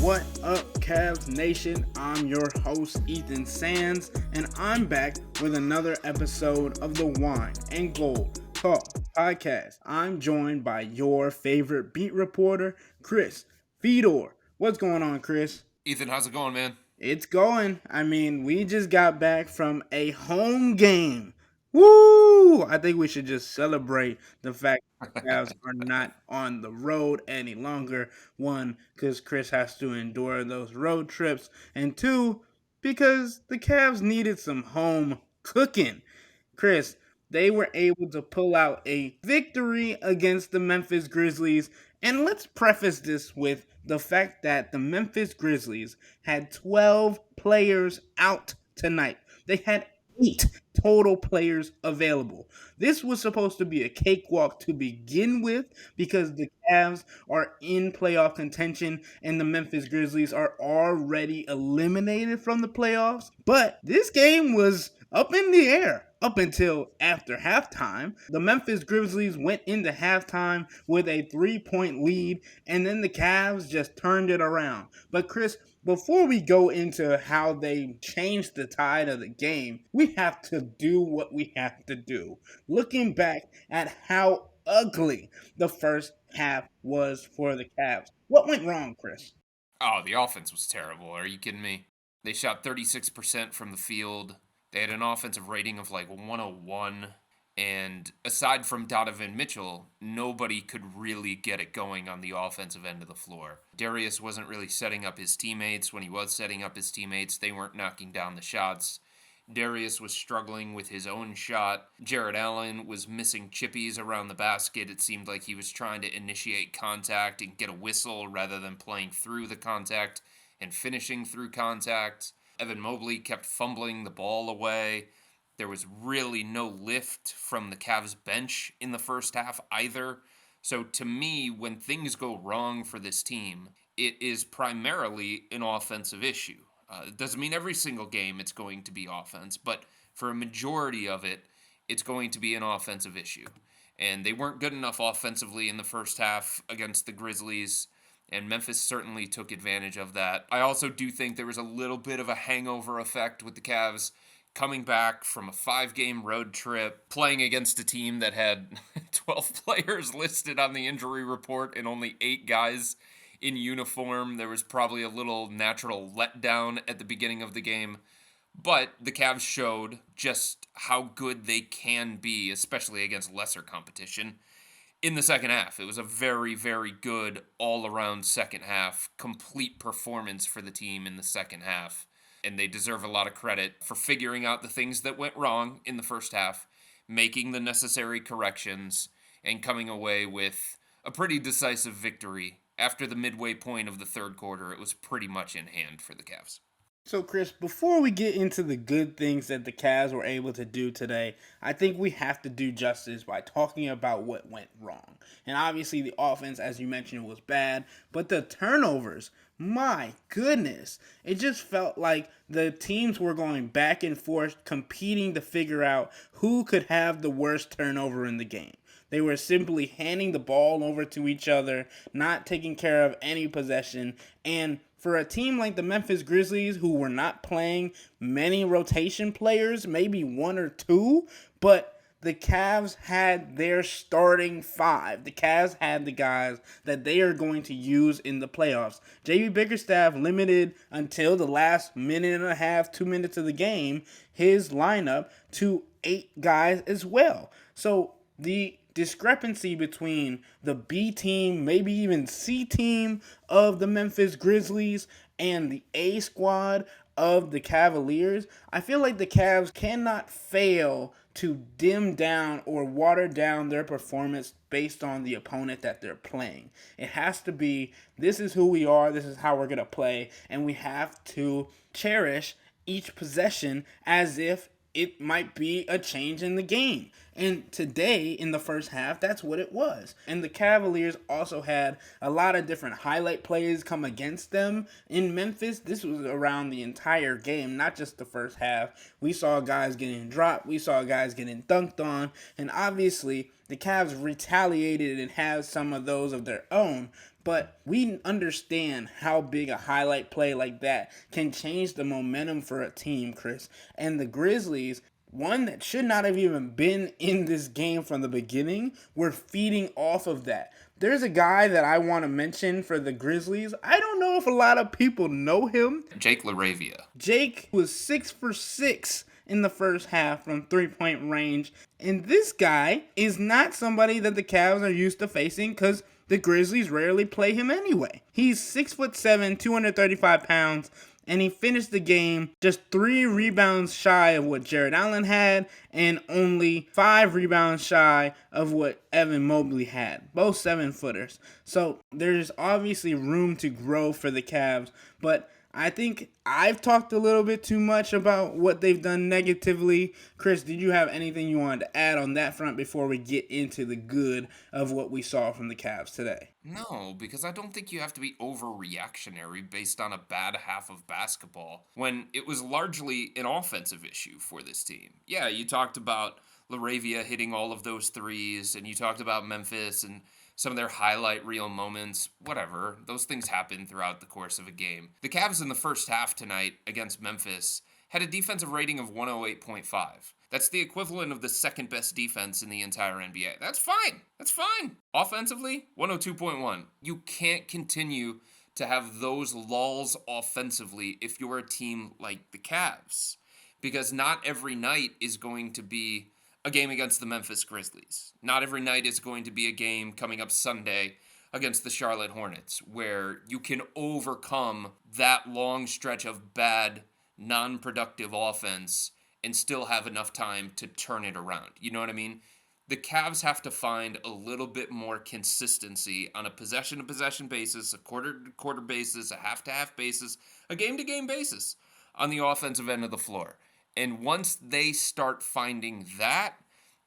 What up, Cavs Nation? I'm your host, Ethan Sands, and I'm back with another episode of the Wine and Gold Talk podcast. I'm joined by your favorite beat reporter, Chris Fedor. What's going on, Chris? Ethan, how's it going, man? It's going. I mean, we just got back from a home game. Woo! I think we should just celebrate the fact that the Cavs are not on the road any longer. One, because Chris has to endure those road trips. And two, because the Cavs needed some home cooking. Chris, they were able to pull out a victory against the Memphis Grizzlies. And let's preface this with the fact that the Memphis Grizzlies had 12 players out tonight. They had 8 total players available. This was supposed to be a cakewalk to begin with because the Cavs are in playoff contention and the Memphis Grizzlies are already eliminated from the playoffs. But this game was up in the air up until after halftime. The Memphis Grizzlies went into halftime with a 3-point lead, and then the Cavs just turned it around. But Chris, before we go into how they changed the tide of the game, we have to do what we have to do. Looking back at how ugly the first half was for the Cavs. What went wrong, Chris? Oh, the offense was terrible. Are you kidding me? They shot 36% from the field. They had an offensive rating of like 101. And aside from Donovan Mitchell, nobody could really get it going on the offensive end of the floor. Darius wasn't really setting up his teammates. When he was setting up his teammates, they weren't knocking down the shots. Darius was struggling with his own shot. Jarrett Allen was missing chippies around the basket. It seemed like he was trying to initiate contact and get a whistle rather than playing through the contact and finishing through contact. Evan Mobley kept fumbling the ball away. There was really no lift from the Cavs bench in the first half either. So to me, when things go wrong for this team, it is primarily an offensive issue. It doesn't mean every single game it's going to be offense, but for a majority of it, it's going to be an offensive issue. And they weren't good enough offensively in the first half against the Grizzlies, and Memphis certainly took advantage of that. I also do think there was a little bit of a hangover effect with the Cavs coming back from a 5-game road trip, playing against a team that had 12 players listed on the injury report and only 8 guys in uniform. There was probably a little natural letdown at the beginning of the game, but the Cavs showed just how good they can be, especially against lesser competition, in the second half. It was a very, very good all-around second half, complete performance for the team in the second half, and they deserve a lot of credit for figuring out the things that went wrong in the first half, making the necessary corrections, and coming away with a pretty decisive victory. After the midway point of the third quarter, it was pretty much in hand for the Cavs. So, Chris, before we get into the good things that the Cavs were able to do today, I think we have to do justice by talking about what went wrong. And obviously, the offense, as you mentioned, was bad, but the turnovers, my goodness, it just felt like the teams were going back and forth, competing to figure out who could have the worst turnover in the game. They were simply handing the ball over to each other, not taking care of any possession. And for a team like the Memphis Grizzlies, who were not playing many rotation players, maybe 1 or 2, but the Cavs had their starting 5. The Cavs had the guys that they are going to use in the playoffs. JB Bickerstaff limited until the last minute and a half, 2 minutes of the game, his lineup to 8 guys as well. So the discrepancy between the B team, maybe even C team of the Memphis Grizzlies and the A squad of the Cavaliers, I feel like the Cavs cannot fail to dim down or water down their performance based on the opponent that they're playing. It has to be, this is who we are, this is how we're going to play, and we have to cherish each possession as if it might be a change in the game. And today, in the first half, that's what it was. And the Cavaliers also had a lot of different highlight plays come against them in Memphis. This was around the entire game, not just the first half. We saw guys getting dropped. We saw guys getting dunked on. And obviously, the Cavs retaliated and had some of those of their own. But we understand how big a highlight play like that can change the momentum for a team, Chris. And the Grizzlies, one that should not have even been in this game from the beginning, were feeding off of that. There's a guy that I want to mention for the Grizzlies. I don't know if a lot of people know him. Jake LaRavia. Jake was 6 for 6 in the first half from 3-point range. And this guy is not somebody that the Cavs are used to facing because the Grizzlies rarely play him anyway. He's 6'7", 235 pounds, and he finished the game just 3 rebounds shy of what Jared Allen had and only 5 rebounds shy of what Evan Mobley had, both 7-footers. So there's obviously room to grow for the Cavs, but I think I've talked a little bit too much about what they've done negatively. Chris, did you have anything you wanted to add on that front before we get into the good of what we saw from the Cavs today? No, because I don't think you have to be overreactionary based on a bad half of basketball when it was largely an offensive issue for this team. Yeah, you talked about LaRavia hitting all of those threes, and you talked about Memphis and some of their highlight reel moments, whatever. Those things happen throughout the course of a game. The Cavs in the first half tonight against Memphis had a defensive rating of 108.5. That's the equivalent of the second best defense in the entire NBA. That's fine. That's fine. Offensively, 102.1. You can't continue to have those lulls offensively if you're a team like the Cavs, because not every night is going to be a game against the Memphis Grizzlies. Not every night is going to be a game coming up Sunday against the Charlotte Hornets where you can overcome that long stretch of bad, non-productive offense and still have enough time to turn it around. You know what I mean? The Cavs have to find a little bit more consistency on a possession-to-possession basis, a quarter-to-quarter basis, a half-to-half basis, a game-to-game basis on the offensive end of the floor. And once they start finding that,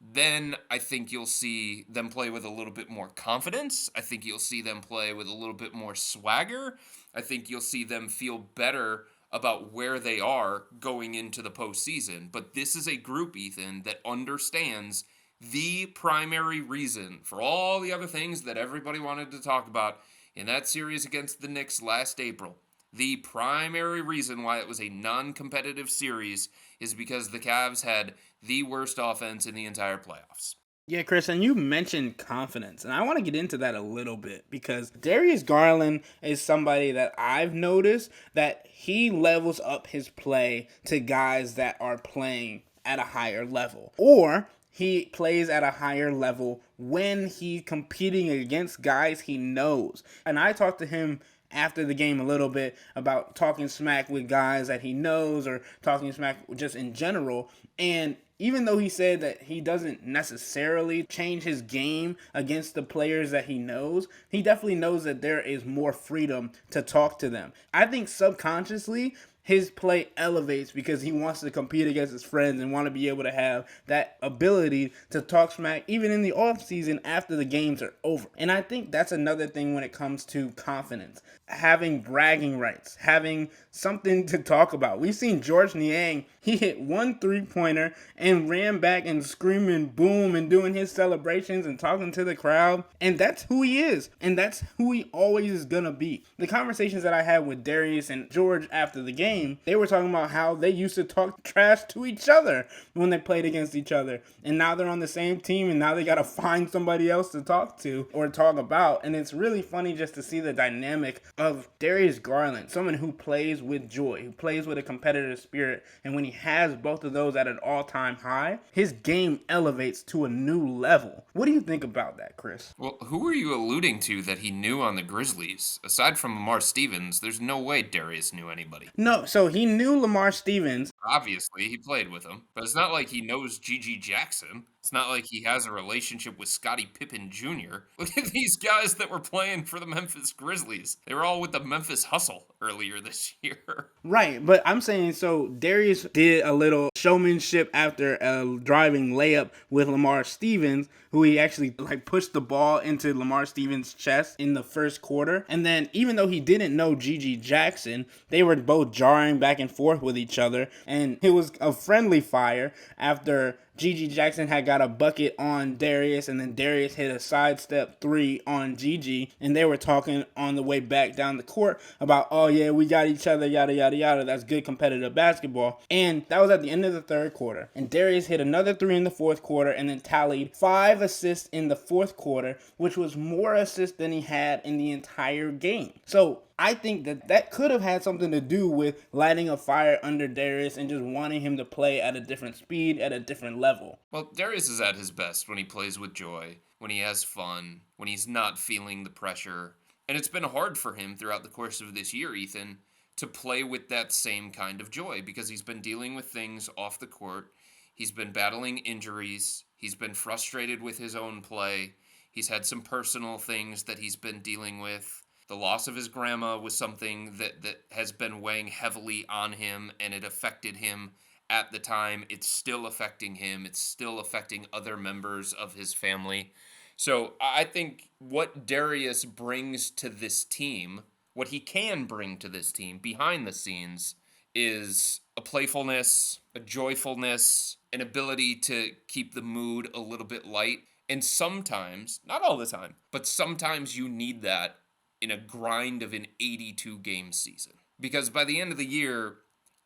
then I think you'll see them play with a little bit more confidence. I think you'll see them play with a little bit more swagger. I think you'll see them feel better about where they are going into the postseason. But this is a group, Ethan, that understands the primary reason for all the other things that everybody wanted to talk about in that series against the Knicks last April. The primary reason why it was a non-competitive series is because the Cavs had the worst offense in the entire playoffs. Yeah, Chris, and you mentioned confidence, and I want to get into that a little bit because Darius Garland is somebody that I've noticed that he levels up his play to guys that are playing at a higher level, or he plays at a higher level when he's competing against guys he knows. And I talked to him after the game a little bit about talking smack with guys that he knows or talking smack just in general. And even though he said that he doesn't necessarily change his game against the players that he knows, he definitely knows that there is more freedom to talk to them. I think subconsciously, his play elevates because he wants to compete against his friends and want to be able to have that ability to talk smack even in the offseason after the games are over. And I think that's another thing when it comes to confidence. Having bragging rights, having something to talk about. We've seen George Niang, he hit 1 3-pointer and ran back and screaming boom and doing his celebrations and talking to the crowd. And that's who he is. And that's who he always is going to be. The conversations that I had with Darius and George after the game, they were talking about how they used to talk trash to each other when they played against each other. And now they're on the same team and now they got to find somebody else to talk to or talk about. And it's really funny just to see the dynamic of Darius Garland, someone who plays with joy, who plays with a competitive spirit. And when he has both of those at an all-time high, his game elevates to a new level. What do you think about that, Chris? Well, who are you alluding to that he knew on the Grizzlies? Aside from Lamar Stevens, there's no way Darius knew anybody. No, so he knew Lamar Stevens. Obviously, he played with him, but it's not like he knows Gigi Jackson. It's not like he has a relationship with Scottie Pippen Jr. Look at these guys that were playing for the Memphis Grizzlies. They were all with the Memphis Hustle earlier this year. Right, but I'm saying, so Darius did a little showmanship after a driving layup with Lamar Stevens, who he actually pushed the ball into Lamar Stevens' chest in the first quarter. And then even though he didn't know Gigi Jackson, they were both jarring back and forth with each other. And it was a friendly fire after Gigi Jackson had got a bucket on Darius, and then Darius hit a sidestep three on Gigi, and they were talking on the way back down the court about, oh yeah, we got each other, yada yada yada. That's good competitive basketball. And that was at the end of the third quarter. And Darius hit another three in the fourth quarter, and then tallied 5 assists in the fourth quarter, which was more assists than he had in the entire game. So I think that could have had something to do with lighting a fire under Darius and just wanting him to play at a different speed, at a different level. Well, Darius is at his best when he plays with joy, when he has fun, when he's not feeling the pressure. And it's been hard for him throughout the course of this year, Ethan, to play with that same kind of joy because he's been dealing with things off the court. He's been battling injuries. He's been frustrated with his own play. He's had some personal things that he's been dealing with. The loss of his grandma was something that has been weighing heavily on him, and it affected him at the time. It's still affecting him. It's still affecting other members of his family. So I think what Darius brings to this team, what he can bring to this team behind the scenes, is a playfulness, a joyfulness, an ability to keep the mood a little bit light. And sometimes, not all the time, but sometimes you need that in a grind of an 82 game season. Because by the end of the year,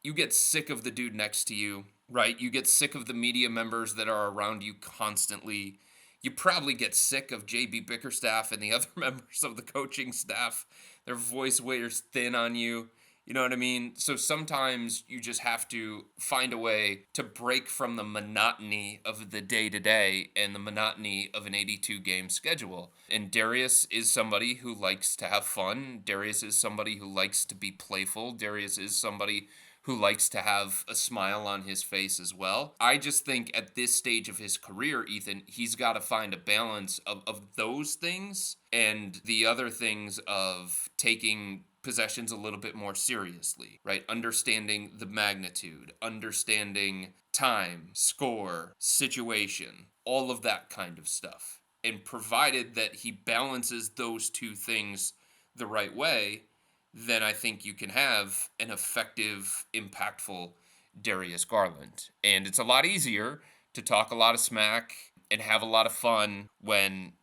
you get sick of the dude next to you, right? You get sick of the media members that are around you constantly. You probably get sick of JB Bickerstaff and the other members of the coaching staff. Their voice wears thin on you. You know what I mean? So sometimes you just have to find a way to break from the monotony of the day-to-day and the monotony of an 82 game schedule. And Darius is somebody who likes to have fun. Darius is somebody who likes to be playful. Darius is somebody who likes to have a smile on his face as well. I just think at this stage of his career, Ethan, he's got to find a balance of those things and the other things of taking possessions a little bit more seriously, right? Understanding the magnitude, understanding time, score, situation, all of that kind of stuff. And provided that he balances those two things the right way, then I think you can have an effective, impactful Darius Garland. And it's a lot easier to talk a lot of smack and have a lot of fun when,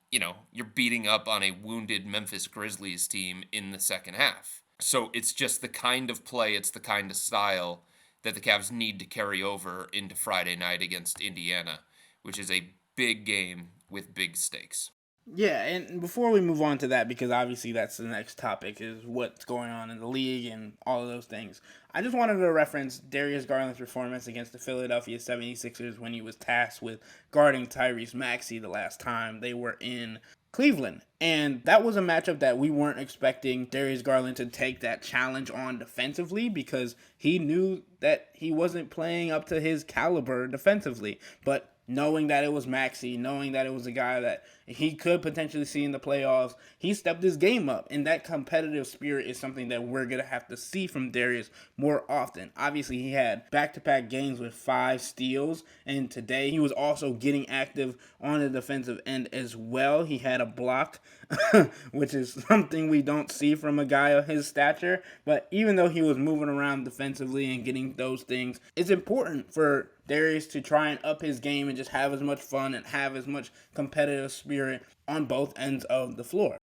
you're beating up on a wounded Memphis Grizzlies team in the second half. So it's just the kind of play, it's the kind of style that the Cavs need to carry over into Friday night against Indiana, which is a big game with big stakes. Yeah, and before we move on to that, because obviously that's the next topic, is what's going on in the league and all of those things, I just wanted to reference Darius Garland's performance against the Philadelphia 76ers when he was tasked with guarding Tyrese Maxey the last time they were in Cleveland. And that was a matchup that we weren't expecting Darius Garland to take that challenge on defensively, because he knew that he wasn't playing up to his caliber defensively. But knowing that it was Maxey, knowing that it was a guy that he could potentially see in the playoffs, he stepped his game up. And that competitive spirit is something that we're going to have to see from Darius more often. Obviously, he had back-to-back games with 5 steals, and today he was also getting active on the defensive end as well. He had a block, which is something we don't see from a guy of his stature. But even though he was moving around defensively and getting those things, it's important for Darius to try and up his game and just have as much fun and have as much competitive spirit on both ends of the floor.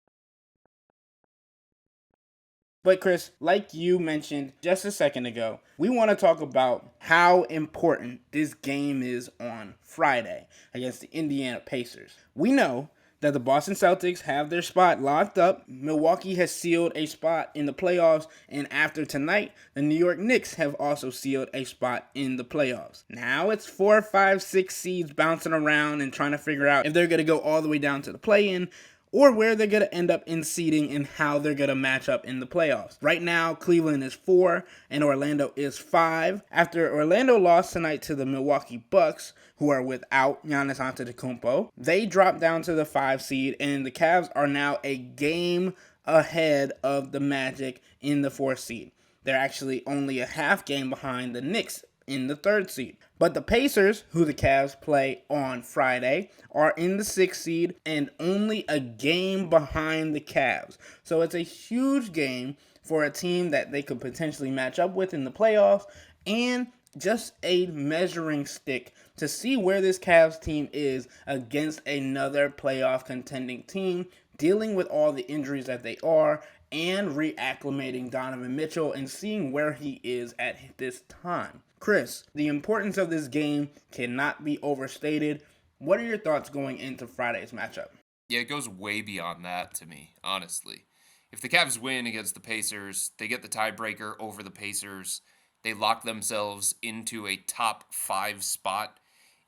But Chris, like you mentioned just a second ago, we want to talk about how important this game is on Friday against the Indiana Pacers. We know that the Boston Celtics have their spot locked up. Milwaukee has sealed a spot in the playoffs, and after tonight, the New York Knicks have also sealed a spot in the playoffs. Now it's 4, 5, 6 seeds bouncing around and trying to figure out if they're going to go all the way down to the play-in, or where they're going to end up in seeding and how they're going to match up in the playoffs. Right now, Cleveland is 4 and Orlando is 5. After Orlando lost tonight to the Milwaukee Bucks, who are without Giannis Antetokounmpo, they dropped down to the 5 seed, and the Cavs are now a game ahead of the Magic in the 4th seed. They're actually only a half game behind the Knicks in the 3rd seed. But the Pacers, who the Cavs play on Friday, are in the 6th seed and only a game behind the Cavs. So it's a huge game for a team that they could potentially match up with in the playoffs, and just a measuring stick to see where this Cavs team is against another playoff contending team, dealing with all the injuries that they are, and reacclimating Donovan Mitchell and seeing where he is at this time. Chris, the importance of this game cannot be overstated. What are your thoughts going into Friday's matchup? Yeah, it goes way beyond that to me, honestly. If the Cavs win against the Pacers, they get the tiebreaker over the Pacers. They lock themselves into a top 5 spot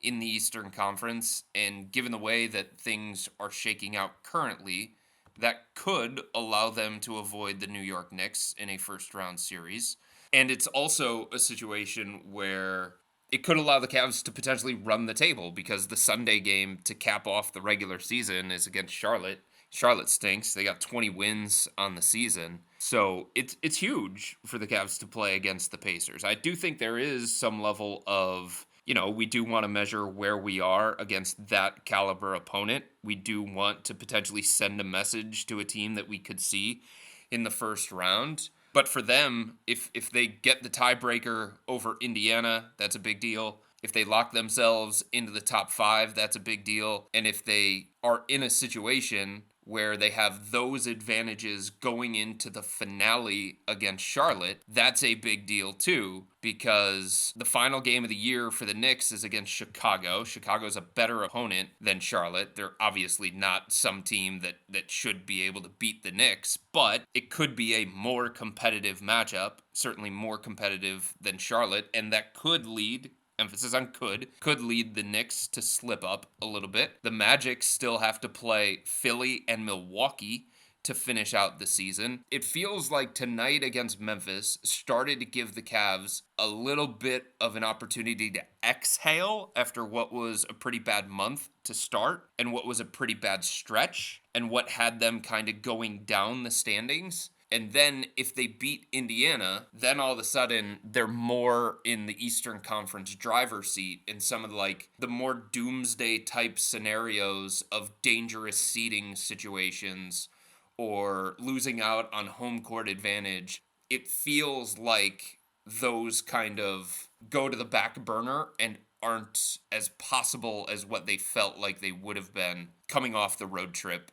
in the Eastern Conference. And given the way that things are shaking out currently, that could allow them to avoid the New York Knicks in a first round series. And it's also a situation where it could allow the Cavs to potentially run the table because the Sunday game to cap off the regular season is against Charlotte. Charlotte stinks. They got 20 wins on the season. So it's huge for the Cavs to play against the Pacers. I do think there is some level of, we do want to measure where we are against that caliber opponent. We do want to potentially send a message to a team that we could see in the first round. But for them, if they get the tiebreaker over Indiana, that's a big deal. If they lock themselves into the top 5, that's a big deal. And if they are in a situation where they have those advantages going into the finale against Charlotte, that's a big deal too, because the final game of the year for the Knicks is against Chicago. Chicago's a better opponent than Charlotte. They're obviously not some team that should be able to beat the Knicks, but it could be a more competitive matchup, certainly more competitive than Charlotte, and that could lead, emphasis on could lead the Knicks to slip up a little bit. The Magic still have to play Philly and Milwaukee to finish out the season. It feels like tonight against Memphis started to give the Cavs a little bit of an opportunity to exhale after what was a pretty bad month to start and what was a pretty bad stretch and what had them kind of going down the standings. And then if they beat Indiana, then all of a sudden they're more in the Eastern Conference driver's seat in some of the more doomsday type scenarios of dangerous seeding situations or losing out on home court advantage. It feels like those kind of go to the back burner and aren't as possible as what they felt like they would have been coming off the road trip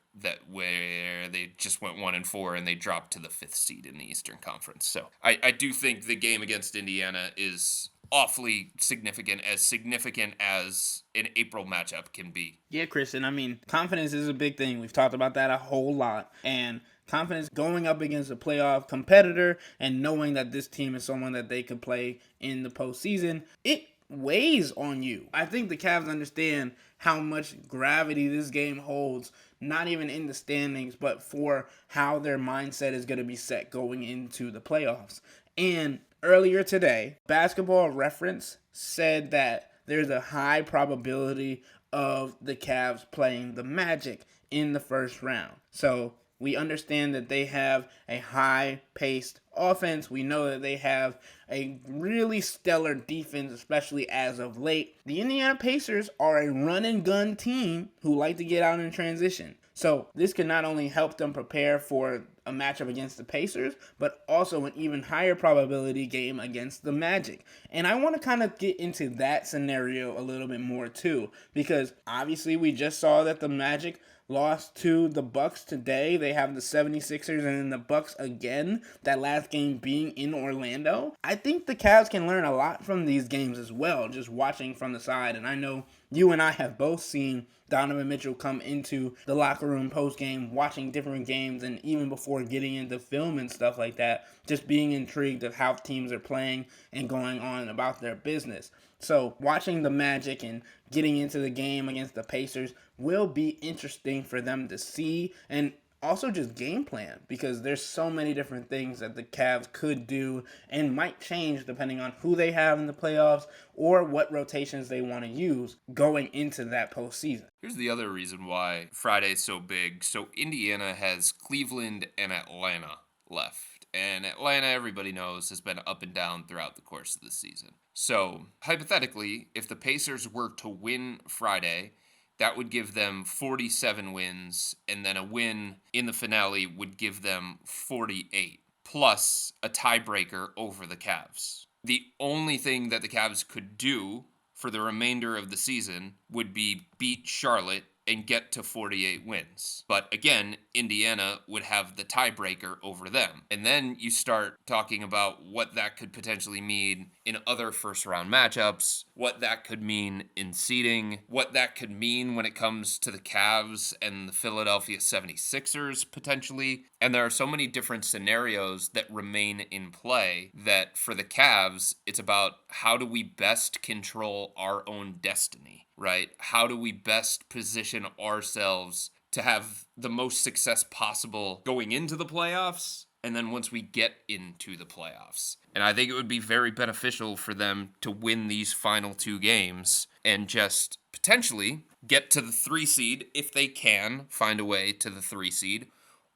where they just went 1-4 and they dropped to the 5th seed in the Eastern Conference. So I do think the game against Indiana is awfully significant as an April matchup can be. Yeah, Kristen, I mean, confidence is a big thing. We've talked about that a whole lot. And confidence going up against a playoff competitor and knowing that this team is someone that they could play in the postseason, it weighs on you. I think the Cavs understand how much gravity this game holds, not even in the standings, but for how their mindset is going to be set going into the playoffs. And earlier today, Basketball Reference said that there's a high probability of the Cavs playing the Magic in the first round. So we understand that they have a high-paced offense. We know that they have a really stellar defense, especially as of late. The Indiana Pacers are a run-and-gun team who like to get out in transition. So this can not only help them prepare for a matchup against the Pacers, but also an even higher probability game against the Magic. And I want to kind of get into that scenario a little bit more too, because obviously we just saw that the Magic lost to the Bucks today. They have the 76ers and then the Bucks again, that last game being in Orlando. I think the Cavs can learn a lot from these games as well, just watching from the side. And I know you and I have both seen Donovan Mitchell come into the locker room post-game, watching different games, and even before getting into film and stuff like that, just being intrigued of how teams are playing and going on about their business. So watching the Magic and getting into the game against the Pacers will be interesting for them to see, and also just game plan, because there's so many different things that the Cavs could do and might change depending on who they have in the playoffs or what rotations they want to use going into that postseason. Here's the other reason why Friday's so big. So Indiana has Cleveland and Atlanta left. And Atlanta, everybody knows, has been up and down throughout the course of the season. So, hypothetically, if the Pacers were to win Friday, that would give them 47 wins, and then a win in the finale would give them 48, plus a tiebreaker over the Cavs. The only thing that the Cavs could do for the remainder of the season would be beat Charlotte and get to 48 wins. But again, Indiana would have the tiebreaker over them. And then you start talking about what that could potentially mean in other first round matchups, what that could mean in seeding, what that could mean when it comes to the Cavs and the Philadelphia 76ers potentially. And there are so many different scenarios that remain in play that for the Cavs, it's about how do we best control our own destiny, right? How do we best position ourselves to have the most success possible going into the playoffs and then once we get into the playoffs. And I think it would be very beneficial for them to win these final 2 games and just potentially get to the 3 seed if they can find a way to the 3 seed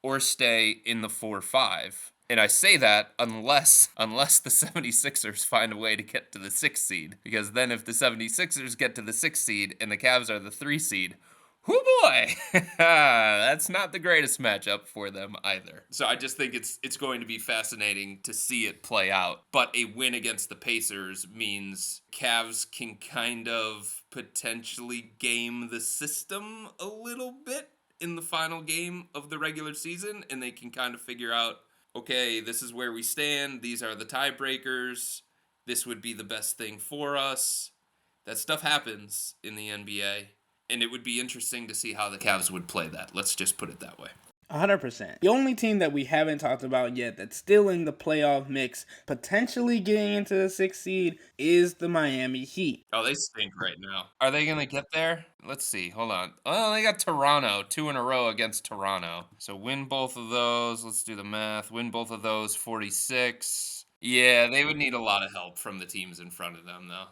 or stay in the 4-5. And I say that unless the 76ers find a way to get to the 6th seed. Because then if the 76ers get to the 6th seed and the Cavs are the 3 seed, whoo boy, that's not the greatest matchup for them either. So I just think it's going to be fascinating to see it play out. But a win against the Pacers means Cavs can kind of potentially game the system a little bit in the final game of the regular season, and they can kind of figure out, okay, this is where we stand. These are the tiebreakers. This would be the best thing for us. That stuff happens in the NBA. And it would be interesting to see how the Cavs would play that. Let's just put it that way. 100%. The only team that we haven't talked about yet that's still in the playoff mix, potentially getting into the 6th seed, is the Miami Heat. Oh, they stink right now. Are they going to get there? Let's see. Hold on. Oh, they got Toronto, 2 in a row against Toronto. So win both of those. Let's do the math. Win both of those, 46. Yeah, they would need a lot of help from the teams in front of them, though.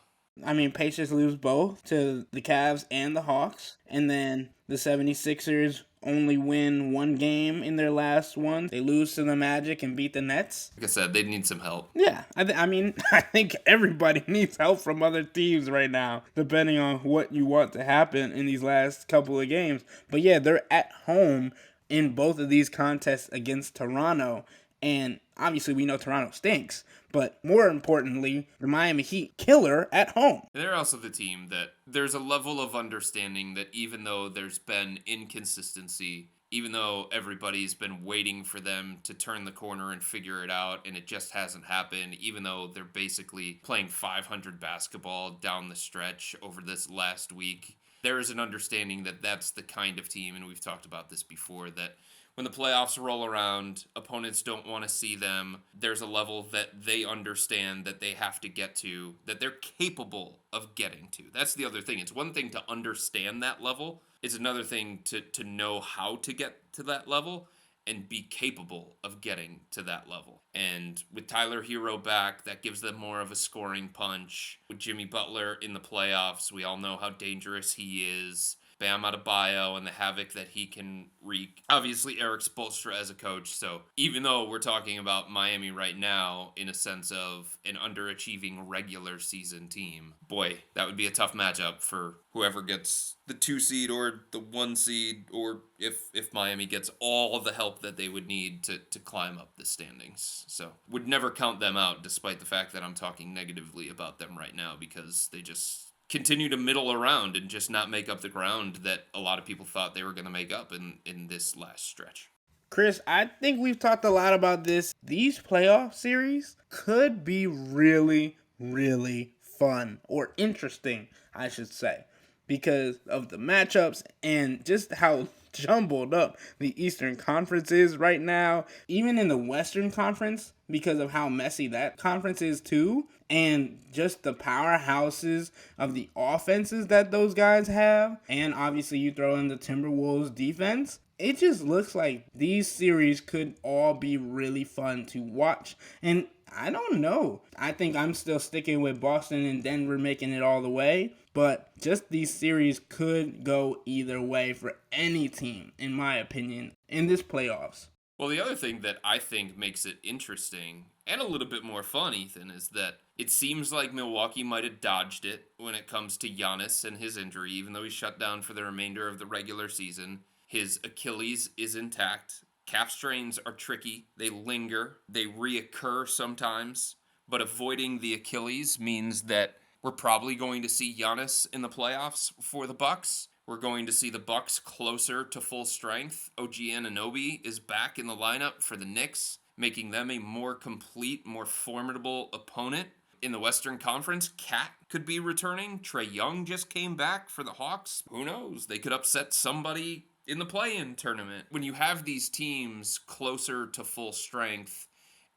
I mean, Pacers lose both to the Cavs and the Hawks. And then the 76ers only win 1 game in their last one. They lose to the Magic and beat the Nets. Like I said, they need some help. Yeah, I mean, I think everybody needs help from other teams right now, depending on what you want to happen in these last couple of games. But yeah, they're at home in both of these contests against Toronto. And obviously, we know Toronto stinks. But more importantly, the Miami Heat killer at home. They're also the team that there's a level of understanding that even though there's been inconsistency, even though everybody's been waiting for them to turn the corner and figure it out, and it just hasn't happened, even though they're basically playing 500 basketball down the stretch over this last week, there is an understanding that that's the kind of team, and we've talked about this before, that when the playoffs roll around, opponents don't want to see them. There's a level that they understand that they have to get to, that they're capable of getting to. That's the other thing. It's one thing to understand that level. It's another thing to know how to get to that level and be capable of getting to that level. And with Tyler Hero back, that gives them more of a scoring punch. With Jimmy Butler in the playoffs, we all know how dangerous he is. Bam Adebayo and the havoc that he can wreak. Obviously, Eric Spoelstra as a coach. So even though we're talking about Miami right now in a sense of an underachieving regular season team, boy, that would be a tough matchup for whoever gets the 2 seed or the 1 seed, or if Miami gets all the help that they would need to climb up the standings. So would never count them out, despite the fact that I'm talking negatively about them right now, because they just continue to middle around and just not make up the ground that a lot of people thought they were going to make up in this last stretch. Chris, I think we've talked a lot about this. These playoff series could be really, really fun or interesting, I should say, because of the matchups and just how jumbled up the Eastern Conference is right now. Even in the Western Conference, because of how messy that conference is too, and just the powerhouses of the offenses that those guys have, and obviously you throw in the Timberwolves defense, it just looks like these series could all be really fun to watch. And I don't know. I think I'm still sticking with Boston and Denver making it all the way. But just these series could go either way for any team, in my opinion, in this playoffs. Well, the other thing that I think makes it interesting and a little bit more fun, Ethan, is that it seems like Milwaukee might have dodged it when it comes to Giannis and his injury, even though he's shut down for the remainder of the regular season. His Achilles is intact. Calf strains are tricky. They linger. They reoccur sometimes. But avoiding the Achilles means that We're probably going to see Giannis in the playoffs for the Bucks. We're going to see the Bucks closer to full strength. OG Anunoby is back in the lineup for the Knicks, making them a more complete, more formidable opponent. In the Western Conference, Cat could be returning. Trae Young just came back for the Hawks. Who knows? They could upset somebody in the play-in tournament. When you have these teams closer to full strength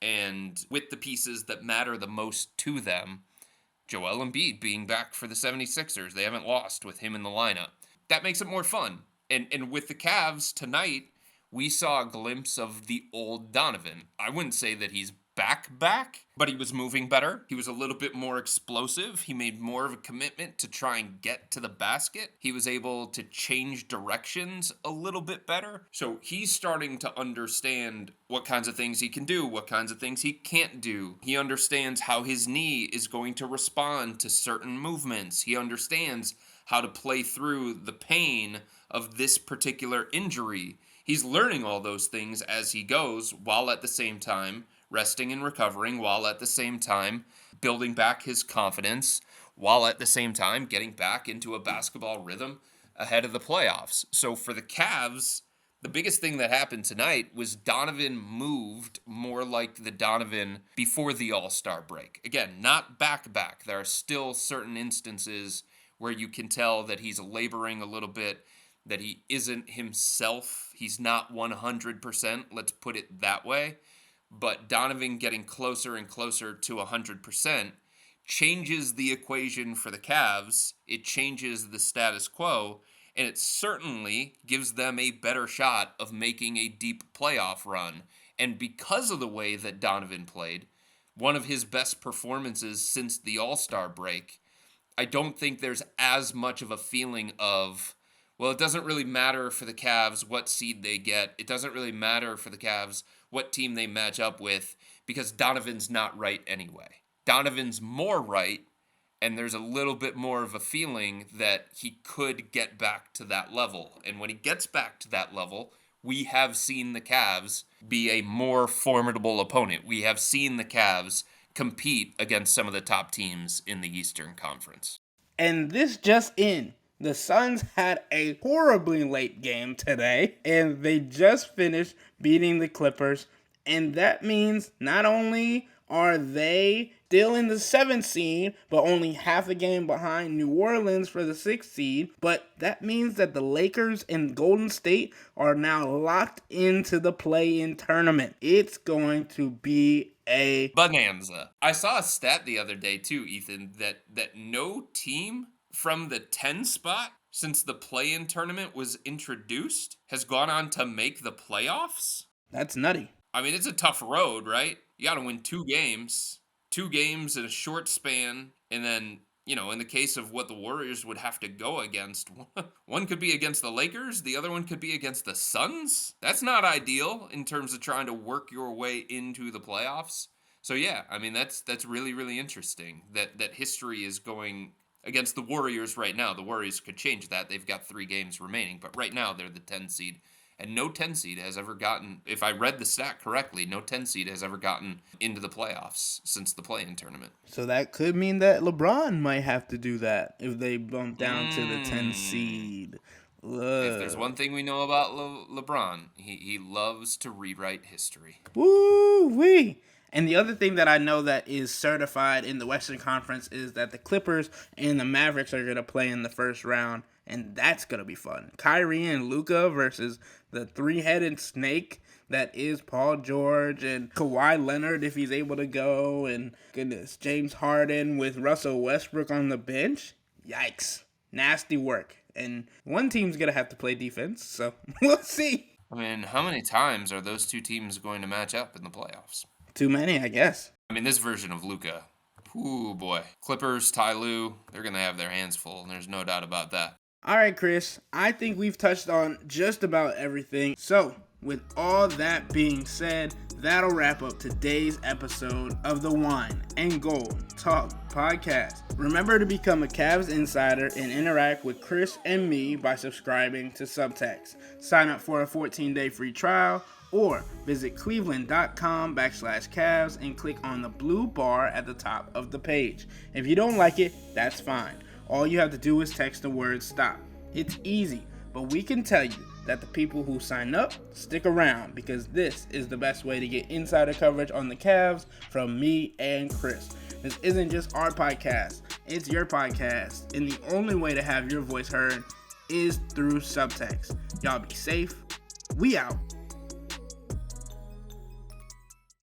and with the pieces that matter the most to them, Joel Embiid being back for the 76ers, they haven't lost with him in the lineup. That makes it more fun. And with the Cavs tonight, we saw a glimpse of the old Donovan. I wouldn't say that he's back, but he was moving better. He was a little bit more explosive. He made more of a commitment to try and get to the basket. He was able to change directions a little bit better. So he's starting to understand what kinds of things he can do, what kinds of things he can't do. He understands how his knee is going to respond to certain movements. He understands how to play through the pain of this particular injury. He's learning all those things as he goes, while at the same time resting and recovering, while at the same time building back his confidence, while at the same time getting back into a basketball rhythm ahead of the playoffs. So for the Cavs, the biggest thing that happened tonight was Donovan moved more like the Donovan before the All-Star break. Again, not back. There are still certain instances where you can tell that he's laboring a little bit, that he isn't himself. He's not 100%, let's put it that way. But Donovan getting closer and closer to 100% changes the equation for the Cavs. It changes the status quo, and it certainly gives them a better shot of making a deep playoff run. And because of the way that Donovan played, one of his best performances since the All-Star break, I don't think there's as much of a feeling of, well, it doesn't really matter for the Cavs what seed they get. It doesn't really matter for the Cavs what team they match up with, because Donovan's not right anyway. Donovan's more right, and there's a little bit more of a feeling that he could get back to that level. And when he gets back to that level, we have seen the Cavs be a more formidable opponent. We have seen the Cavs compete against some of the top teams in the Eastern Conference. And this just in. The Suns had a horribly late game today, and they just finished beating the Clippers. And that means not only are they still in the 7th seed, but only half a game behind New Orleans for the 6th seed, but that means that the Lakers and Golden State are now locked into the play-in tournament. It's going to be a bonanza. I saw a stat the other day too, Ethan, that no team from the 10 spot since the play-in tournament was introduced has gone on to make the playoffs. That's nutty. I mean, it's a tough road, right? You got to win 2 games in a short span, and then, you know, in the case of what the Warriors would have to go against, one could be against the Lakers, the other one could be against the Suns. That's not ideal in terms of trying to work your way into the playoffs. So yeah, I mean, that's really, really interesting that history is going against the Warriors right now. The Warriors could change that. They've got 3 games remaining, but right now they're the 10 seed. And no 10 seed has ever gotten, if I read the stat correctly, no 10 seed has ever gotten into the playoffs since the play-in tournament. So that could mean that LeBron might have to do that if they bump down to the 10 seed. If there's one thing we know about LeBron, he loves to rewrite history. Woo-wee! And the other thing that I know that is certified in the Western Conference is that the Clippers and the Mavericks are going to play in the first round, and that's going to be fun. Kyrie and Luka versus the 3-headed snake that is Paul George, and Kawhi Leonard if he's able to go, and goodness, James Harden with Russell Westbrook on the bench. Yikes. Nasty work. And one team's going to have to play defense, so we'll see. I mean, how many times are those 2 teams going to match up in the playoffs? Too many, I guess. I mean, this version of Luka, ooh boy. Clippers, Ty Lue, they're going to have their hands full, and there's no doubt about that. All right, Chris, I think we've touched on just about everything. So, With all that being said, that'll wrap up today's episode of the Wine and Gold Talk podcast. Remember to become a Cavs insider and interact with Chris and me by subscribing to Subtext. Sign up for a 14-day free trial or visit cleveland.com/Cavs and click on the blue bar at the top of the page. If you don't like it, that's fine. All you have to do is text the word STOP. It's easy, but we can tell you that the people who sign up stick around because this is the best way to get insider coverage on the Cavs from me and Chris. This isn't just our podcast, it's your podcast, and the only way to have your voice heard is through Subtext. Y'all be safe. We out.